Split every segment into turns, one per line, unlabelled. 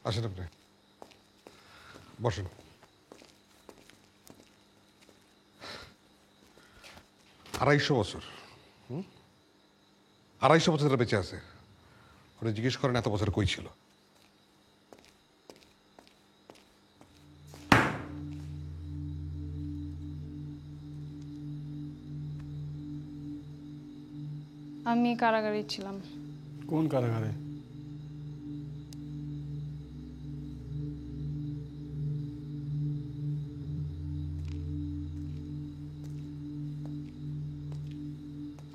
আসেন আপনি বসেন। 250 বছর 250 বছর ধরে বেঁচে আছে। ওরা জিজ্ঞেস করেন এত বছর কই ছিল।
আমি কারাগারে ছিলাম।
কোন কারাগারে?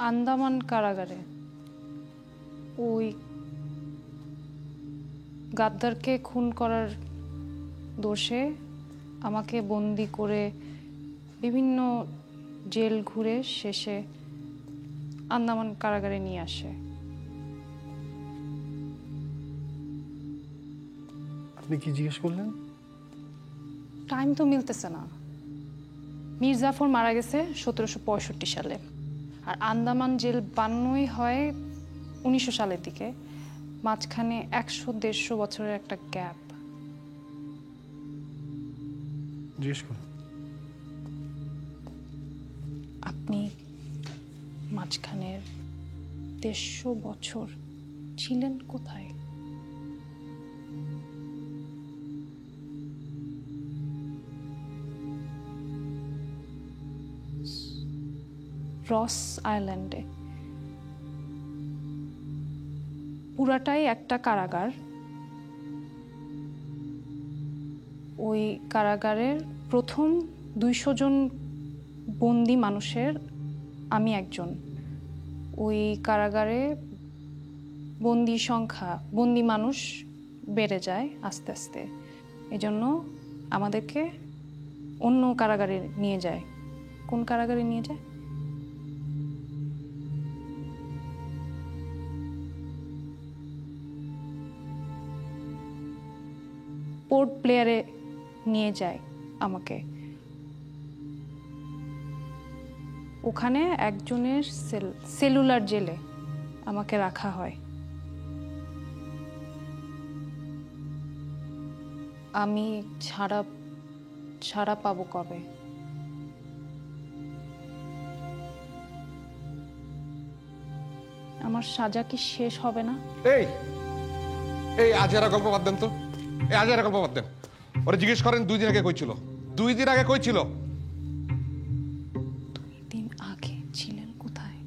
আন্দামান কারাগারে। ওই গাদ্দারকে খুন করার দোষে আমাকে বন্দি করে বিভিন্ন জেল ঘুরে শেষে আন্দামান কারাগারে নিয়ে আসে।
আপনি কি জিজ্ঞেস করলেন?
টাইম তো মিলতেছে না। মীর জাফর মারা গেছে 1765 সালে, আর আন্দামান জেল বান্নই হয় 1900 সালের দিকে। মাঝখানে 100-150 বছরের একটা গ্যাপ।
জিজ্ঞেস করুন।
আপনি মাঝখানের 150 বছর ছিলেন কোথায়? রস আইল্যান্ডে। পুরাটাই একটা কারাগার। ওই কারাগারের প্রথম 200 জন বন্দি মানুষের আমি একজন। ওই কারাগারে বন্দি মানুষ বেড়ে যায় আস্তে আস্তে। এজন্য আমাদেরকে অন্য কারাগারে নিয়ে যায়। কোন কারাগারে নিয়ে যায়? পোর্ট প্লেয়ারে নিয়ে যায় আমাকে। ওখানে একজনের সেলুলার জেলে আমাকে রাখা হয়। আমি ছাড়া পাবো কবে? আমার সাজা কি শেষ হবে না?
এই এই আজেরা গল্প বাদ দেন তো। এই আজেরা গল্প বাদ দেন। ওরা জিজ্ঞেস করেন 2 দিন আগে কই ছিল। 2 দিন আগে কই ছিল?
2 দিন আগে ছিলেন কোথায়?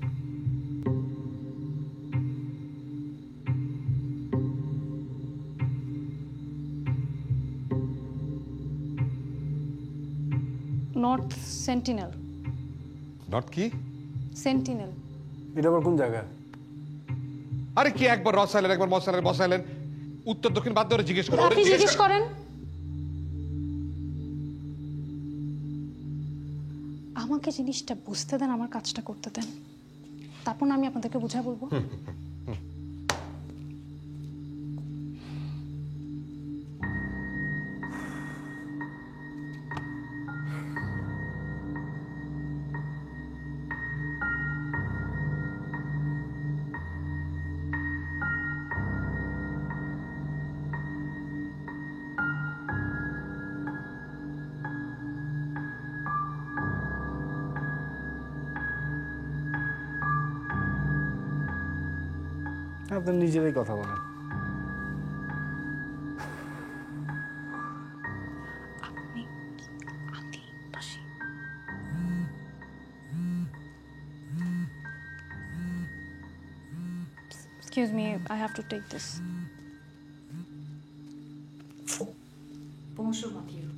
North sentinel.
নর্থ কি?
সেন্টিনেল।
এটা আবার কোন জায়গা?
আরে কি একবার রস আইল্যান্ড একবার বস আইল্যান্ড উত্তর দক্ষিণ বাদ ধরে জিজ্ঞেস করেন।
আপনি জিজ্ঞেস করেন। আমাকে জিনিসটা বুঝতে দেন, আমার কাজটা করতে দেন, তারপর না আমি আপনাদেরকে বুঝাই বলবো।
আপনি নিজেরাই কথা বলেন।
আপনি আদিবাসী। Excuse me, I have to take this. Bonjour, Mathieu.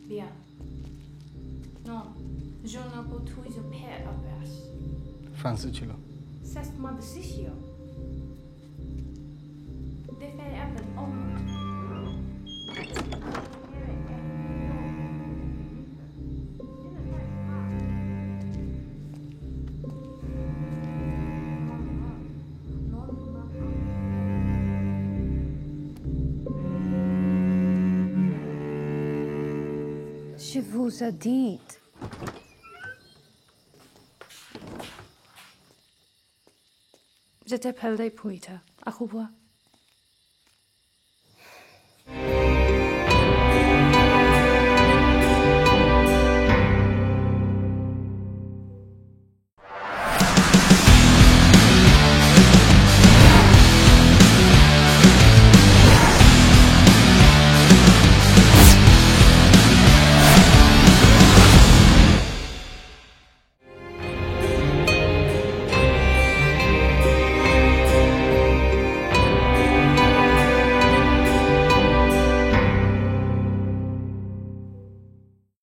Bien. Non, je ne peux toujours pas avoir.
ফ্রান্সে ছিল।
C'est ma décision. De faire un homme. Je vous ai dit. Je t'appelle Poita. Au revoir.